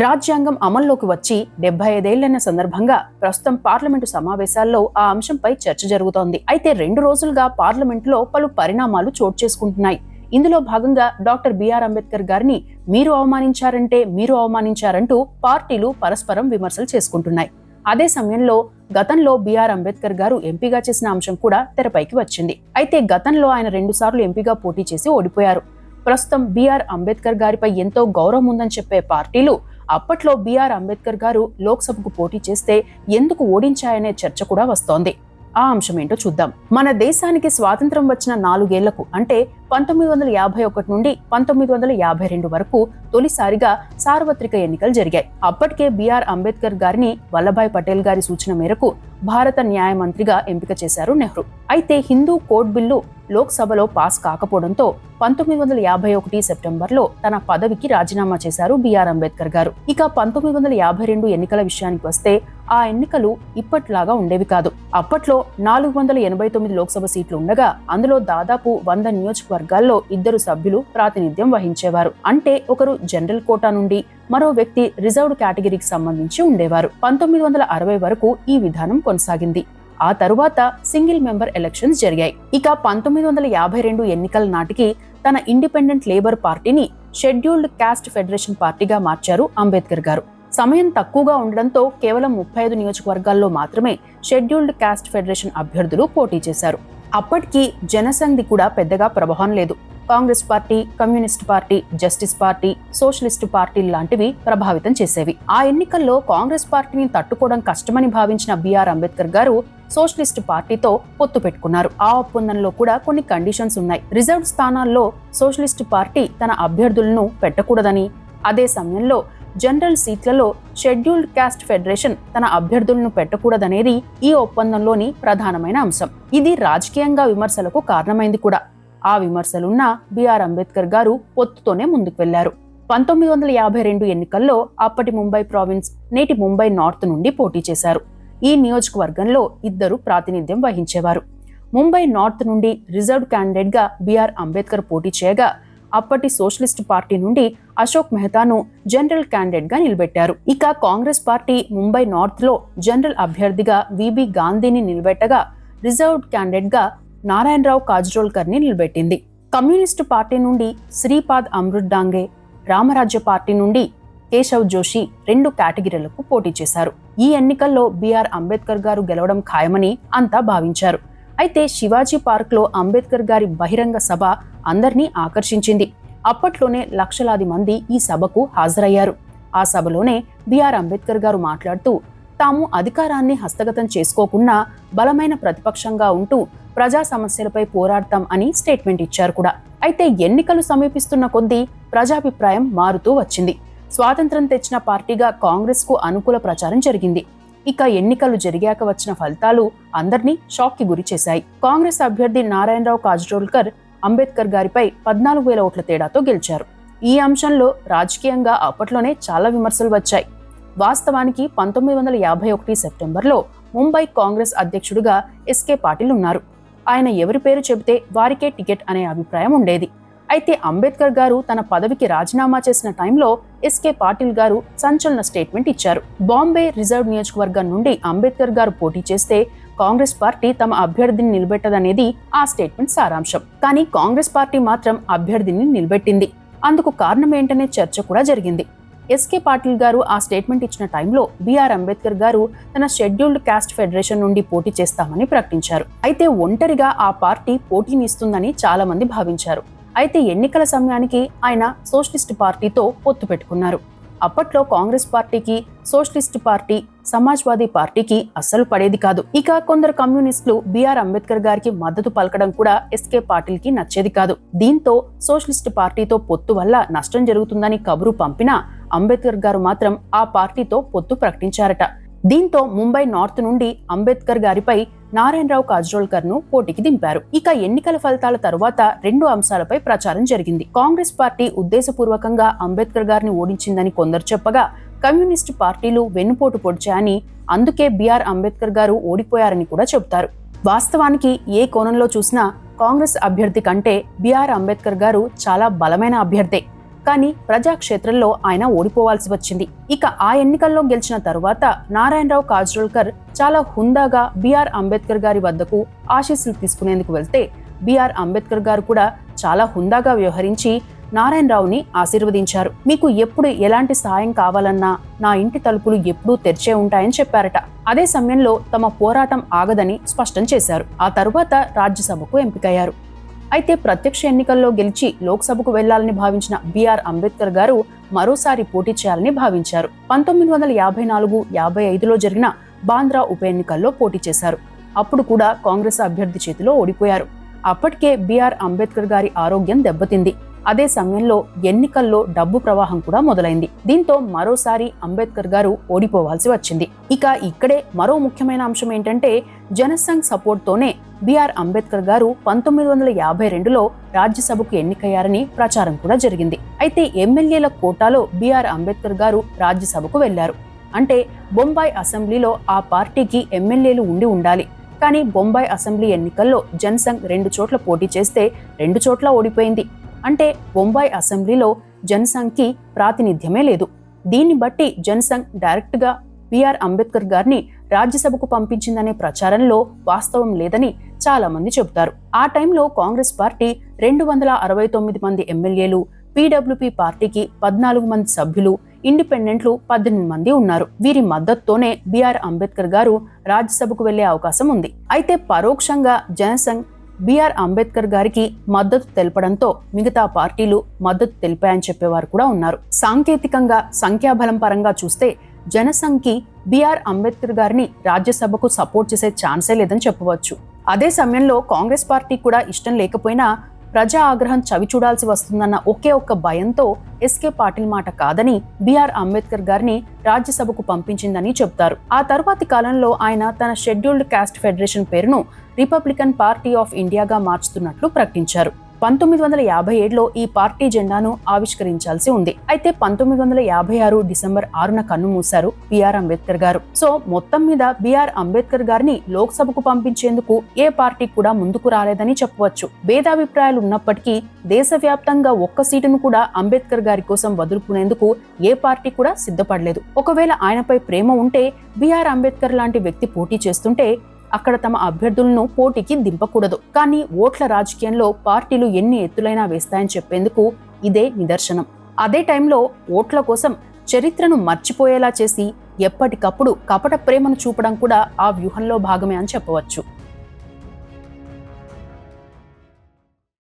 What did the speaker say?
రాజ్యాంగం అమల్లోకి వచ్చి 75 ఏళ్లైన సందర్భంగా ప్రస్తుతం పార్లమెంటు సమావేశాల్లో ఆ అంశంపై చర్చ జరుగుతోంది. అయితే 2 రోజులుగా పార్లమెంటులో పలు పరిణామాలు చోటు చేసుకుంటున్నాయి. ఇందులో భాగంగా డాక్టర్ బిఆర్ అంబేద్కర్ గారిని మీరు అవమానించారంటూ పార్టీలు పరస్పరం విమర్శలు చేసుకుంటున్నాయి. అదే సమయంలో గతంలో బిఆర్ అంబేద్కర్ గారు ఎంపీగా చేసిన అంశం కూడా తెరపైకి వచ్చింది. అయితే గతంలో ఆయన 2 సార్లు ఎంపీగా పోటీ చేసి ఓడిపోయారు. ప్రస్తుతం బిఆర్ అంబేద్కర్ గారిపై ఎంతో గౌరవం ఉందని చెప్పే పార్టీలు అప్పట్లో బిఆర్ అంబేద్కర్ గారు లోక్సభకు పోటీ చేస్తే ఎందుకు ఓడించాయనే చర్చ కూడా వస్తోంది. ఆ అంశం ఏంటో చూద్దాం. మన దేశానికి స్వాతంత్రం వచ్చిన 4 ఏళ్లకు అంటే 1951 నుండి 1952 వరకు తొలిసారిగా సార్వత్రిక ఎన్నికలు జరిగాయి. అప్పటికే బిఆర్ అంబేద్కర్ గారిని వల్లభాయ్ పటేల్ గారి సూచన మేరకు భారత న్యాయ మంత్రిగా ఎంపిక చేశారు నెహ్రూ. అయితే హిందూ కోడ్ బిల్లు లోక్సభలో పాస్ కాకపోవడంతో 1951 సెప్టెంబర్లో తన పదవికి రాజీనామా చేశారు బిఆర్ అంబేద్కర్ గారు. ఇక 1952 ఎన్నికల విషయానికి వస్తే ఆ ఎన్నికలు ఇప్పట్లాగా ఉండేవి కాదు. అప్పట్లో 489 లోక్సభ సీట్లు ఉండగా అందులో దాదాపు 100 నియోజకవర్గాల్లో 2 సభ్యులు ప్రాతినిధ్యం వహించేవారు. అంటే ఒకరు జనరల్ కోటా నుండి, మరో వ్యక్తి రిజర్వ్డ్ కేటగిరీకి సంబంధించి ఉండేవారు. 1960 వరకు ఈ విధానం కొనసాగింది. ఆ తరువాత సింగిల్ మెంబర్ ఎలక్షన్స్ జరిగాయి. ఇక 1952 ఎన్నికల నాటికి తన ఇండిపెండెంట్ లేబర్ పార్టీని షెడ్యూల్డ్ కాస్ట్ ఫెడరేషన్ పార్టీగా మార్చారు అంబేద్కర్ గారు. సమయం తక్కువగా ఉండడంతో కేవలం 35 నియోజకవర్గాల్లో మాత్రమే షెడ్యూల్డ్ కాస్ట్ ఫెడరేషన్ అభ్యర్థులు పోటీ చేశారు. అప్పటికి జనసంఘ్ది కూడా పెద్దగా ప్రభావం లేదు. Congress party, communist party, justice party, socialist party లాంటివి ప్రభావితం చేసేవి. ఆ ఎన్నికల్లో కాంగ్రెస్ పార్టీని తట్టుకోవడం కష్టమని భావించిన బిఆర్ అంబేద్కర్ గారు సోషలిస్టు పార్టీతో పొత్తు పెట్టుకున్నారు. ఆ ఒప్పందంలో కూడా కొన్ని కండిషన్స్ ఉన్నాయి. రిజర్వ్ స్థానాల్లో సోషలిస్టు పార్టీ తన అభ్యర్థులను పెట్టకూడదని, అదే సమయంలో జనరల్ సీట్లలో షెడ్యూల్డ్ కాస్ట్ ఫెడరేషన్ తన అభ్యర్థులను పెట్టకూడదనేది ఈ ఒప్పందంలోని ప్రధానమైన అంశం. ఇది రాజకీయంగా విమర్శలకు కారణమైంది కూడా. ఆ విమర్శలున్నా బిఆర్ అంబేద్కర్ గారు పొత్తుతోనే ముందుకు వెళ్లారు. 1952 ఎన్నికల్లో అప్పటి ముంబై ప్రావిన్స్, నేటి ముంబై నార్త్ నుండి పోటీ చేశారు. ఈ నియోజకవర్గంలో 2 ప్రాతినిధ్యం వహించేవారు. ముంబై నార్త్ నుండి రిజర్వ్డ్ క్యాండిడేట్ గా బిఆర్ అంబేద్కర్ పోటీ చేయగా అప్పటి సోషలిస్ట్ పార్టీ నుండి అశోక్ మెహతాను జనరల్ క్యాండిడేట్ గా నిలబెట్టారు. ఇక కాంగ్రెస్ పార్టీ ముంబై నార్త్ లో జనరల్ అభ్యర్థిగా విబి గాంధీని నిలబెట్టగా రిజర్వ్డ్ క్యాండిడేట్ గా నారాయణరావు కాజ్రోల్కర్ ని నిలబెట్టింది. కమ్యూనిస్టు పార్టీ నుండి శ్రీపాద్ అమృత్ డాంగే, రామరాజ్య పార్టీ నుండి కేశవ్ జోషి 2 కేటగిరీలకు పోటీ చేశారు. ఈ ఎన్నికల్లో బిఆర్ అంబేద్కర్ గారు గెలవడం ఖాయమని అంతా భావించారు. అయితే శివాజీ పార్క్ లో అంబేద్కర్ గారి బహిరంగ సభ అందరినీ ఆకర్షించింది. అప్పట్లోనే లక్షలాది మంది ఈ సభకు హాజరయ్యారు. ఆ సభలోనే బిఆర్ అంబేద్కర్ గారు మాట్లాడుతూ తాము అధికారాన్ని హస్తగతం చేసుకోకుండా బలమైన ప్రతిపక్షంగా ఉంటూ ప్రజా సమస్యలపై పోరాడతాం అని స్టేట్మెంట్ ఇచ్చారు కూడా. అయితే ఎన్నికలు సమీపిస్తున్న కొద్దీ ప్రజాభిప్రాయం మారుతూ వచ్చింది. స్వాతంత్రం తెచ్చిన పార్టీగా కాంగ్రెస్ కు అనుకూల ప్రచారం జరిగింది. ఇక ఎన్నికలు జరిగాక వచ్చిన ఫలితాలు అందర్నీ షాక్ కి గురి చేశాయి. కాంగ్రెస్ అభ్యర్థి నారాయణరావు కాజ్రోల్కర్ అంబేద్కర్ గారిపై 14,000 ఓట్ల తేడాతో గెలిచారు. ఈ అంశంలో రాజకీయంగా అప్పట్లోనే చాలా విమర్శలు వచ్చాయి. వాస్తవానికి 1951 సెప్టెంబర్లో ముంబై కాంగ్రెస్ అధ్యక్షుడిగా ఎస్కే పాటిల్ ఉన్నారు. ఆయన ఎవరి పేరు చెబితే వారికే టికెట్ అనే అభిప్రాయం ఉండేది. అయితే అంబేద్కర్ గారు తన పదవికి రాజీనామా చేసిన టైంలో ఎస్కే పాటిల్ గారు సంచలన స్టేట్మెంట్ ఇచ్చారు. బాంబే రిజర్వ్ నియోజకవర్గం నుండి అంబేద్కర్ గారు పోటీ చేస్తే కాంగ్రెస్ పార్టీ తమ అభ్యర్థిని నిలబెట్టదనేది ఆ స్టేట్మెంట్ సారాంశం. కానీ కాంగ్రెస్ పార్టీ మాత్రం అభ్యర్థిని నిలబెట్టింది. అందుకు కారణం ఏంటనే చర్చ కూడా జరిగింది. ఎస్కే పాటిల్ గారు ఆ స్టేట్మెంట్ ఇచ్చిన టైంలో బిఆర్ అంబేద్కర్ గారు తన షెడ్యూల్డ్ కాస్ట్ ఫెడరేషన్ నుండి పోటీ చేస్తామని ప్రకటించారు. అయితే ఒంటరిగా ఆ పార్టీ పోటీనిస్తుందని చాలా మంది భావించారు. అయితే ఎన్నికల సమయానికి ఆయన సోషలిస్ట్ పార్టీతో పొత్తు పెట్టుకున్నారు. అప్పట్లో కాంగ్రెస్ పార్టీకి, సోషలిస్ట్ పార్టీ, సమాజ్వాదీ పార్టీకి అస్సలు పడేది కాదు. ఇక కొందరు కమ్యూనిస్టులు బిఆర్ అంబేద్కర్ గారికి మద్దతు పలకడం కూడా ఎస్కే పాటిల్ కి నచ్చేది కాదు. దీంతో సోషలిస్ట్ పార్టీతో పొత్తు వల్ల నష్టం జరుగుతుందని కబురు పంపినా అంబేద్కర్ గారు మాత్రం ఆ పార్టీతో పొత్తు ప్రకటించారట. దీంతో ముంబై నార్త్ నుండి అంబేద్కర్ గారిపై నారాయణరావు కాజ్రోల్కర్ ను పోటీకి దింపారు. ఇక ఎన్నికల ఫలితాల తరువాత 2 అంశాలపై ప్రచారం జరిగింది. కాంగ్రెస్ పార్టీ ఉద్దేశపూర్వకంగా అంబేద్కర్ గారిని ఓడించిందని కొందరు చెప్పగా, కమ్యూనిస్టు పార్టీలు వెన్నుపోటు పొడిచాయని, అందుకే బిఆర్ అంబేద్కర్ గారు ఓడిపోయారని కూడా చెబుతారు. వాస్తవానికి ఏ కోణంలో చూసినా కాంగ్రెస్ అభ్యర్థి కంటే బిఆర్ అంబేద్కర్ గారు చాలా బలమైన అభ్యర్థే. కానీ ప్రజాక్షేత్రంలో ఆయన ఓడిపోవాల్సి వచ్చింది. ఇక ఆ ఎన్నికల్లో గెలిచిన తరువాత నారాయణరావు కాజ్రోల్కర్ చాలా హుందాగా బిఆర్ అంబేద్కర్ గారి వద్దకు ఆశీస్సులు తీసుకునేందుకు వెళ్తే బిఆర్ అంబేద్కర్ గారు కూడా చాలా హుందాగా వ్యవహరించి నారాయణరావుని ఆశీర్వదించారు. మీకు ఎప్పుడు ఎలాంటి సాయం కావాలన్నా నా ఇంటి తలుపులు ఎప్పుడూ తెరిచే ఉంటాయని చెప్పారట. అదే సమయంలో తమ పోరాటం ఆగదని స్పష్టం చేశారు. ఆ తరువాత రాజ్యసభకు ఎంపికయ్యారు. అయితే ప్రత్యక్ష ఎన్నికల్లో గెలిచి లోక్సభకు వెళ్లాలని భావించిన బిఆర్ అంబేద్కర్ గారు మరోసారి పోటీ చేయాలని భావించారు. 1954-55లో జరిగిన బాంద్రా ఉప ఎన్నికల్లో పోటీ చేశారు. అప్పుడు కూడా కాంగ్రెస్ అభ్యర్థి చేతిలో ఓడిపోయారు. అప్పటికే బిఆర్ అంబేద్కర్ గారి ఆరోగ్యం దెబ్బతింది. అదే సమయంలో ఎన్నికల్లో డబ్బు ప్రవాహం కూడా మొదలైంది. దీంతో మరోసారి అంబేద్కర్ గారు ఓడిపోవాల్సి వచ్చింది. ఇక ఇక్కడే మరో ముఖ్యమైన అంశం ఏంటంటే జనసంఘ్ సపోర్ట్ తోనే బిఆర్ అంబేద్కర్ గారు 1952లో రాజ్యసభకు ఎన్నికయ్యారని ప్రచారం కూడా జరిగింది. అయితే ఎమ్మెల్యేల కోటాలో బిఆర్ అంబేద్కర్ గారు రాజ్యసభకు వెళ్లారు. అంటే బొంబాయి అసెంబ్లీలో ఆ పార్టీకి ఎమ్మెల్యేలు ఉండి ఉండాలి. కానీ బొంబాయి అసెంబ్లీ ఎన్నికల్లో జనసంఘ్ 2 చోట్ల పోటీ చేస్తే 2 చోట్ల ఓడిపోయింది. అంటే బొంబాయి అసెంబ్లీలో జనసంఘ్కి ప్రాతినిధ్యమే లేదు. దీన్ని బట్టి జనసంఘ్ డైరెక్ట్ గా బిఆర్ అంబేద్కర్ గారిని రాజ్యసభకు పంపించిందనే ప్రచారంలో వాస్తవం లేదని చాలా మంది చెబుతారు. ఆ టైంలో కాంగ్రెస్ పార్టీ 269 మంది ఎమ్మెల్యేలు, పీడబ్ల్యూపీ పార్టీకి 14 మంది సభ్యులు, ఇండిపెండెంట్లు 18 మంది ఉన్నారు. వీరి మద్దతుతోనే బిఆర్ అంబేద్కర్ గారు రాజ్యసభకు వెళ్లే అవకాశం ఉంది. అయితే పరోక్షంగా జనసంఘ్ బిఆర్ అంబేద్కర్ గారికి మద్దతు తెలపడంతో మిగతా పార్టీలు మద్దతు తెలిపాయని చెప్పేవారు కూడా ఉన్నారు. సాంకేతికంగా సంఖ్యాబలం పరంగా చూస్తే జనసంఘ్కి బిఆర్ అంబేద్కర్ గారిని రాజ్యసభకు సపోర్ట్ చేసే ఛాన్సే లేదని చెప్పవచ్చు. అదే సమయంలో కాంగ్రెస్ పార్టీ కూడా ఇష్టం లేకపోయినా ప్రజా ఆగ్రహం చవి చూడాల్సి వస్తుందన్న ఒకే ఒక్క భయంతో ఎస్కే పాటిల్ మాట కాదని బిఆర్ అంబేద్కర్ గారిని రాజ్యసభకు పంపించిందని చెబుతారు. ఆ తరువాతి కాలంలో ఆయన తన షెడ్యూల్డ్ కాస్ట్ ఫెడరేషన్ పేరును రిపబ్లికన్ పార్టీ ఆఫ్ ఇండియాగా మార్చుతున్నట్లు ప్రకటించారు. 1957లో ఈ పార్టీ జెండాను ఆవిష్కరించాల్సి ఉంది. అయితే 1956 డిసెంబర్ 6న కన్ను మూశారు బిఆర్ అంబేద్కర్ గారు. సో మొత్తం మీద బిఆర్ అంబేద్కర్ గారిని లోక్సభకు పంపించేందుకు ఏ పార్టీ కూడా ముందుకు రాలేదని చెప్పవచ్చు. భేదాభిప్రాయాలు ఉన్నప్పటికీ దేశవ్యాప్తంగా ఒక్క సీటును కూడా అంబేద్కర్ గారి కోసం వదులుకునేందుకు ఏ పార్టీ కూడా సిద్ధపడలేదు. ఒకవేళ ఆయనపై ప్రేమ ఉంటే బిఆర్ అంబేద్కర్ లాంటి వ్యక్తి పోటీ చేస్తుంటే అక్కడ తమ అభ్యర్థులను పోటీకి దింపకూడదు. కానీ ఓట్ల రాజకీయంలో పార్టీలు ఎన్ని ఎత్తులైనా వేస్తాయని చెప్పేందుకు ఇదే నిదర్శనం. అదే టైంలో ఓట్ల కోసం చరిత్రను మర్చిపోయేలా చేసి ఎప్పటికప్పుడు కపట ప్రేమను చూపడం కూడా ఆ వ్యూహంలో భాగమే అని చెప్పవచ్చు.